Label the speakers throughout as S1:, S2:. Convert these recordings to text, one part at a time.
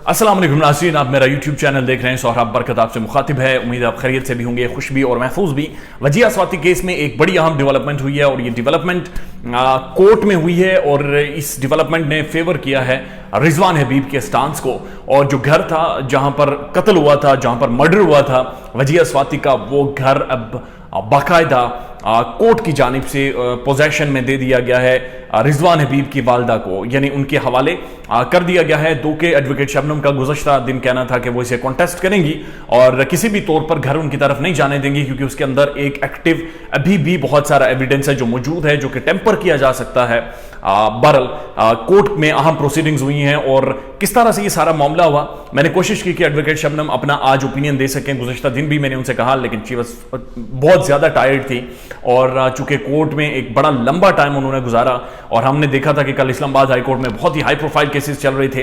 S1: अस्सलाम वालेकुम नाज़रीन, आप मेरा यूट्यूब चैनल देख रहे हैं। सोहराब बरकत आपसे मुखातिब है। उम्मीद है आप खैरियत से भी होंगे, खुश भी और महफूज भी। वजिया स्वाति केस में एक बड़ी अहम डेवलपमेंट हुई है और ये डेवलपमेंट कोर्ट में हुई है और इस डेवलपमेंट ने फेवर किया है रिजवान हबीब के स्टांस को। और जो घर था जहां पर कत्ल हुआ था, जहां पर मर्डर हुआ था वजिया स्वाति का, वो घर अब बाकायदा कोर्ट की जानिब से पोजेशन में दे दिया गया है रिजवान हबीब की वालदा को, यानी उनके हवाले कर दिया गया है। दो के एडवोकेट शबनम का गुज़श्ता दिन कहना था कि वो इसे कॉन्टेस्ट करेंगी और किसी भी तौर पर घर उनकी तरफ नहीं जाने देंगी, क्योंकि उसके अंदर एक एक्टिव अभी भी बहुत सारा एविडेंस है जो मौजूद है, जो कि टेम्पर किया जा सकता है। बहरहाल कोर्ट में अहम प्रोसीडिंग्स हुई हैं और किस तरह से ये सारा मामला हुआ, मैंने कोशिश की कि एडवोकेट शबनम अपना आज ओपिनियन दे सकें। गुज़श्ता दिन भी मैंने उनसे कहा, लेकिन शी बस बहुत ज़्यादा टायर्ड थी और चूंकि कोर्ट में एक बड़ा लंबा टाइम उन्होंने गुजारा और हमने देखा था कि कल इस्लामाबाद हाई कोर्ट में बहुत ही हाई प्रोफाइल केसेस चल रहे थे,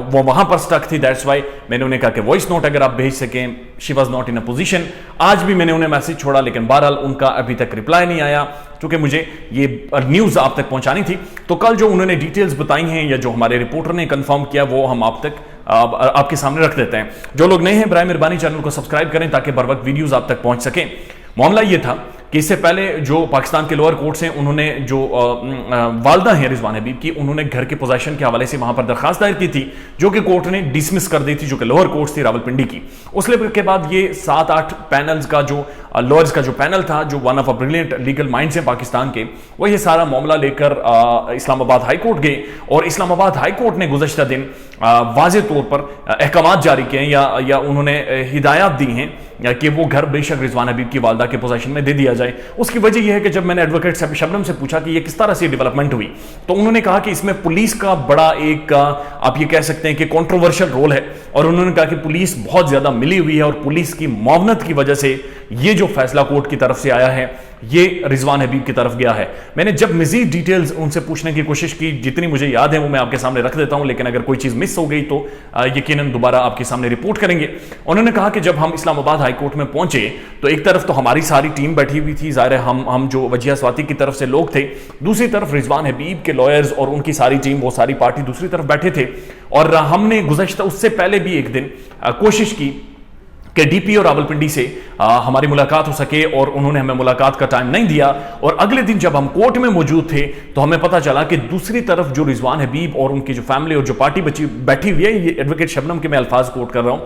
S1: वो वहां पर स्टक थी। दैट्स वाई मैंने उन्हें कहा कि वॉइस नोट अगर आप भेज सकें। She was not in a position. आज भी मैंने उन्हें मैसेज छोड़ा, लेकिन बहरहाल उनका अभी तक रिप्लाई नहीं आया, क्योंकि मुझे ये न्यूज़ आप तक पहुंचानी थी। तो कल जो उन्होंने डिटेल्स बताई हैं या जो हमारे रिपोर्टर ने कंफर्म किया, वो हम आप तक आपके सामने रख देते हैं। जो लोग नए हैं बराए मेहरबानी चैनल को सब्सक्राइब करें ताकि बर वक्त वीडियोस आप तक पहुंच सकें। मामला ये था कि इससे पहले जो पाकिस्तान के लोअर कोर्ट से उन्होंने जो वालदा हैं रिजवान हबीब की, उन्होंने घर के पोजेशन के हवाले से वहां पर दरखास्त दायर की थी, जो कि कोर्ट ने डिसमिस कर दी थी, जो कि लोअर कोर्ट थी रावलपिंडी की। उसके बाद ये 7-8 पैनल्स का जो लॉयर्स का जो पैनल था, जो one of a brilliant legal minds हैं पाकिस्तान के, वो ये सारा मामला लेकर इस्लामाबाद हाई कोर्ट गए और इस्लामाबाद हाई कोर्ट ने गुज़श्ता दिन वाज़े तौर पर अहकामात जारी किए या उन्होंने हिदायत दी हैं कि वो घर बेशक रिजवान हबीब की वालदा के पोजेशन में दे दिया जाए। उसकी वजह यह है कि जब मैंने एडवोकेट शबनम से पूछा कि ये किस तरह से डेवलपमेंट हुई, तो उन्होंने कहा कि इसमें पुलिस का बड़ा एक आप ये कह सकते हैं कि कंट्रोवर्शियल रोल है। और उन्होंने कहा कि पुलिस बहुत ज्यादा मिली हुई है और पुलिस की मुआवनत की वजह से ये जो फैसला कोर्ट की तरफ से आया है, ये रिजवान हबीब की तरफ गया है। मैंने जब मजीद डिटेल्स उनसे पूछने की कोशिश की, जितनी मुझे याद है वो मैं आपके सामने रख देता हूं, लेकिन अगर कोई चीज मिस हो गई तो यकीनन दोबारा आपके सामने रिपोर्ट करेंगे। उन्होंने कहा कि जब हम इस्लामाबाद हाई कोर्ट में पहुंचे तो एक तरफ तो हमारी सारी टीम बैठी हुई थी, ज़ाहिर है हम जो वजिया स्वाति की तरफ से लोग थे, दूसरी तरफ रिजवान हबीब के लॉयर्स और उनकी सारी टीम, वो सारी पार्टी दूसरी तरफ बैठे थे। और हमने गुज़श्ता उससे पहले भी एक दिन कोशिश की कि डीपी और रावलपिंडी से हमारी मुलाकात हो सके, और उन्होंने हमें मुलाकात का टाइम नहीं दिया। और अगले दिन जब हम कोर्ट में मौजूद थे तो हमें पता चला कि दूसरी तरफ जो रिजवान हबीब और उनकी जो फैमिली और जो पार्टी बैठी हुई है, ये एडवोकेट शबनम के मैं अल्फाज कोट कर रहा हूं,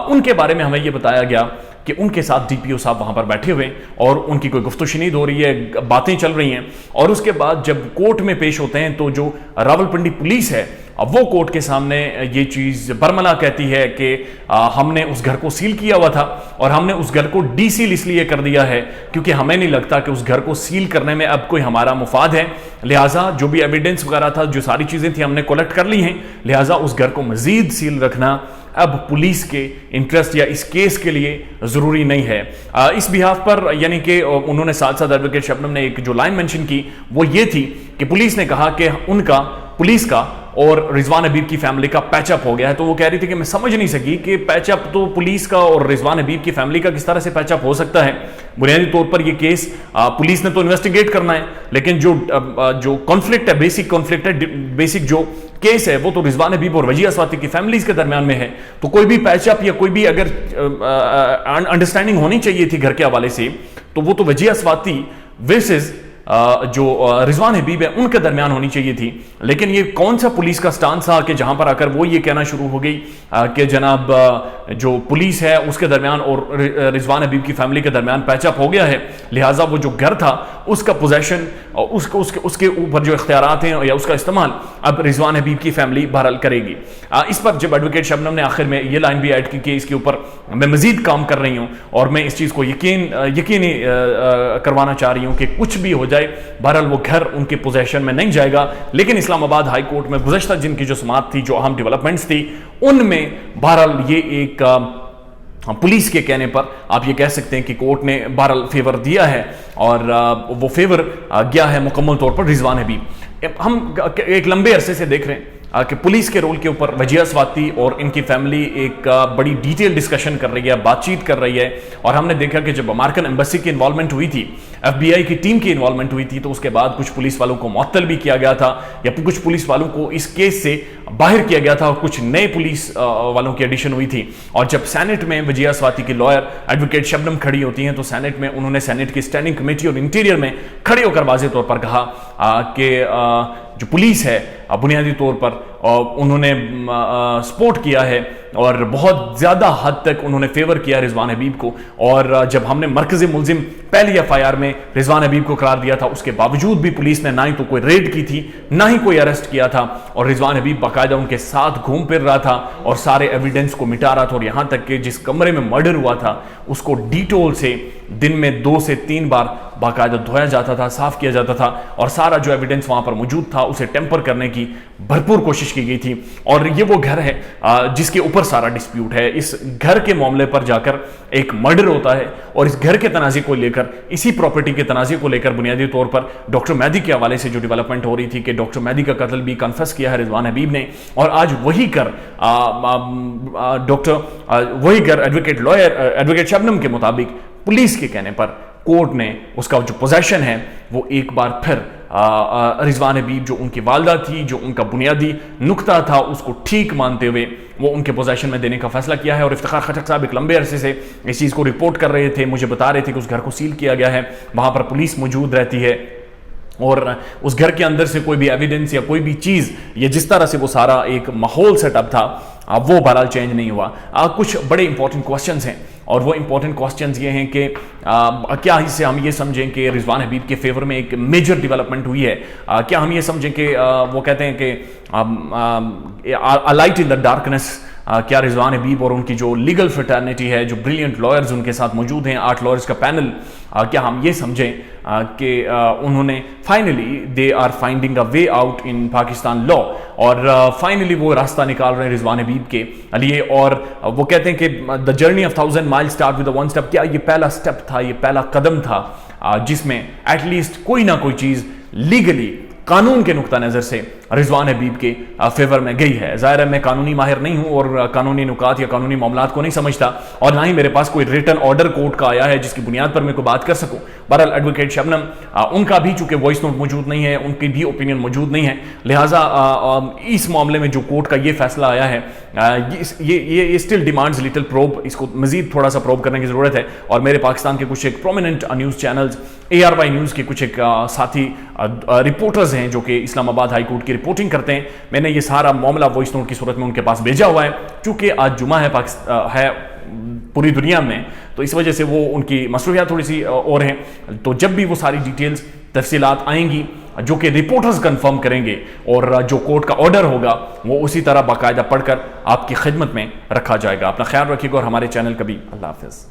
S1: उनके बारे में हमें यह बताया गया कि उनके साथ डीपीओ साहब वहां पर बैठे हुए और उनकी कोई गुफ्तगू हो रही है, बातें चल रही हैं। और उसके बाद जब कोर्ट में पेश होते हैं तो जो रावलपिंडी पुलिस है वो कोर्ट के सामने ये चीज़ बरमला कहती है कि हमने उस घर को सील किया हुआ था और हमने उस घर को डीसील इसलिए कर दिया है क्योंकि हमें नहीं लगता कि उस घर को सील करने में अब कोई हमारा मुफाद है। लिहाजा जो भी एविडेंस वगैरह था, जो सारी चीज़ें थी, हमने कलेक्ट कर ली हैं। लिहाजा उस घर को मजीद सील रखना अब पुलिस के इंटरेस्ट या इस केस के लिए ज़रूरी नहीं है। इस बिहाफ पर यानी कि उन्होंने साथ साथ एडवोकेट शबनम ने एक जो लाइन मेंशन की वो ये थी कि पुलिस ने कहा कि उनका पुलिस का और रिजवान हबीब की फैमिली का पैचअप हो गया है। तो वो कह रही थी कि मैं समझ नहीं सकी कि पैचअप तो पुलिस का और रिजवान हबीब की फैमिली का किस तरह से पैचअप हो सकता है। बुनियादी तौर पर ये केस पुलिस ने तो इन्वेस्टिगेट करना है, लेकिन जो कॉन्फ्लिक्ट है, बेसिक कॉन्फ्लिक्ट है, बेसिक जो केस है, वो तो रिजवान हबीब और वजिया स्वाति की फैमिलीज के दरमियान में है। तो कोई भी पैचअप या कोई भी अगर अंडरस्टैंडिंग होनी चाहिए थी घर के हवाले से, तो वो तो वजिया स्वाति वर्सेस जो रिजवान हबीब है उनके दरमियान होनी चाहिए थी। लेकिन ये कौन सा पुलिस का स्टांस था कि जहां पर आकर वो ये कहना शुरू हो गई कि जनाब जो पुलिस है उसके दरमियान और रिजवान हबीब की फैमिली के दरमियान पैचअप हो गया है, लिहाजा वो जो घर था उसका पोजेशन और उसके ऊपर जो इख्तियारात हैं या उसका इस्तेमाल अब रिजवान हबीब की फैमिली बहरहाल करेगी। इस पर जब एडवोकेट शबनम ने आखिर में ये लाइन भी ऐड की कि इसके ऊपर मैं मजीद काम कर रही हूँ और मैं इस चीज़ को यकीनी करवाना चाह रही हूँ कि कुछ भी हो जाए, बहरहाल वो घर उनके पोजेशन में नहीं जाएगा। लेकिन इस्लामाबाद हाई कोर्ट में गुज़श्ता दिन की जो समाअत थी, जो अहम डेवलपमेंट्स थी, उनमें बहरहाल ये एक पुलिस के कहने पर आप ये कह सकते हैं कि कोर्ट ने बहरहाल फेवर दिया है और वो फेवर गया है मुकम्मल तौर पर रिजवान हबीब। हम एक लंबे अरसे से देख रहे हैं کہ پولیس کے رول کے اوپر وجیہ سواتی اور ان کی فیملی ایک بڑی ڈیٹیل ڈسکشن کر رہی ہے، بات چیت کر رہی ہے. اور ہم نے دیکھا کہ جب امریکن ایمبیسی کی انوالومنٹ ہوئی تھی، ایف بی آئی کی ٹیم کی انوالومنٹ ہوئی تھی، تو اس کے بعد کچھ پولیس والوں کو معطل بھی کیا گیا تھا یا کچھ پولیس والوں کو اس کیس سے باہر کیا گیا تھا اور کچھ نئے پولیس والوں کی ایڈیشن ہوئی تھی. اور جب سینٹ میں وجیہ سواتی کی لائر ایڈوکیٹ شبنم کھڑی ہوتی ہیں تو سینٹ میں انہوں نے سینٹ کی سٹینڈنگ کمیٹی اور انٹیریئر میں کھڑے ہو کر واضح طور پر کہا کہ جو پولیس ہے بنیادی طور پر انہوں نے سپورٹ کیا ہے اور بہت زیادہ حد تک انہوں نے فیور کیا رضوان حبیب کو. اور جب ہم نے مرکزی ملزم پہلی ایف آئی آر میں رضوان حبیب کو قرار دیا تھا، اس کے باوجود بھی پولیس نے نہ ہی تو کوئی ریڈ کی تھی، نہ ہی کوئی اریسٹ کیا تھا، اور رضوان حبیب باقاعدہ ان کے ساتھ گھوم پھر رہا تھا اور سارے ایویڈنس کو مٹا رہا تھا. اور یہاں تک کہ جس کمرے میں مرڈر ہوا تھا اس کو ڈیٹول سے دن میں 2 سے 3 بار باقاعدہ دھویا جاتا تھا، صاف کیا جاتا تھا، اور سارا جو ایویڈنس وہاں پر موجود تھا اسے ٹیمپر کرنے کی بھرپور کوشش کی گئی تھی. اور یہ وہ گھر ہے جس کے اوپر سارا ڈسپیوٹ ہے. اس گھر کے معاملے پر جا کر ایک مرڈر ہوتا ہے اور اس گھر کے تنازع کو لے کر، اسی پراپرٹی کے تنازع کو لے کر بنیادی طور پر ڈاکٹر مہدی کے حوالے سے جو ڈیولپمنٹ ہو رہی تھی کہ ڈاکٹر مہدی کا قتل بھی کنفیس کیا ہے رضوان حبیب نے. اور آج وہی گھر ایڈوکیٹ شبنم کے مطابق پولیس کے کہنے پر کورٹ نے اس کا جو پوزیشن ہے وہ ایک بار پھر رضوان حبیب جو ان کی والدہ تھی، جو ان کا بنیادی نقطہ تھا، اس کو ٹھیک مانتے ہوئے وہ ان کے پوزیشن میں دینے کا فیصلہ کیا ہے. اور افتخار خٹک صاحب ایک لمبے عرصے سے اس چیز کو رپورٹ کر رہے تھے، مجھے بتا رہے تھے کہ اس گھر کو سیل کیا گیا ہے، وہاں پر پولیس موجود رہتی ہے اور اس گھر کے اندر سے کوئی بھی ایویڈنس یا کوئی بھی چیز یا جس طرح سے وہ سارا ایک ماحول سیٹ اپ تھا وہ بہرحال چینج نہیں ہوا. کچھ بڑے امپورٹنٹ کوسچنز ہیں اور وہ امپورٹنٹ کوسچنز یہ ہیں کہ کیا اس سے ہم یہ سمجھیں کہ رضوان حبیب کے فیور میں ایک میجر ڈیولپمنٹ ہوئی ہے؟ کیا ہم یہ سمجھیں کہ وہ کہتے ہیں کہ لائٹ ان دا ڈارکنیس، کیا رضوان حبیب اور ان کی جو لیگل فریٹرنیٹی ہے، جو بریلینٹ لائرز ان کے ساتھ موجود ہیں، 8 لائرز کا پینل، کیا ہم یہ سمجھیں کہ انہوں نے finally they are finding a way out in Pakistan لا، اور فائنلی وہ راستہ نکال رہے ہیں رضوان حبیب کے لیے. اور وہ کہتے ہیں کہ the journey of 1000 miles start with one step. کیا یہ پہلا سٹیپ تھا، یہ پہلا قدم تھا جس میں ایٹ لیسٹ کوئی نہ کوئی چیز لیگلی قانون کے نقطہ نظر سے رضوان حبیب کے فیور میں گئی ہے؟ ظاہر ہے میں قانونی ماہر نہیں ہوں اور قانونی نکات یا قانونی معاملات کو نہیں سمجھتا، اور نہ ہی میرے پاس کوئی ریٹن آرڈر کورٹ کا آیا ہے جس کی بنیاد پر میں کوئی بات کر سکوں. بہرحال ایڈوکیٹ شبنم ان کا بھی چونکہ وائس نوٹ موجود نہیں ہے، ان کی بھی اوپینین موجود نہیں ہے، لہٰذا اس معاملے میں جو کورٹ کا یہ فیصلہ آیا ہے یہ اسٹل ڈیمانڈز لٹل پروب، اس کو مزید تھوڑا سا پروب کرنے کی ضرورت ہے. اور میرے پاکستان کے کچھ ایک prominent news channels, ARY news کے کچھ ایک ساتھی رپورٹرز ہیں جو کہ اسلام آباد ہائی کورٹ کی رپورٹنگ کرتے ہیں، میں نے یہ سارا معاملہ وائس نوٹ کی صورت میں ان کے پاس بھیجا ہوا ہے. چونکہ آج جمعہ ہے پوری دنیا میں، تو اس وجہ سے وہ ان کی مصروفیات تھوڑی سی اور ہیں، تو جب بھی وہ ساری ڈیٹیلز تفصیلات آئیں گی جو کہ رپورٹرز کنفرم کریں گے اور جو کورٹ کا آرڈر ہوگا وہ اسی طرح باقاعدہ پڑھ کر آپ کی خدمت میں رکھا جائے گا. اپنا خیال رکھیے گا اور ہمارے چینل کا بھی. اللہ حافظ.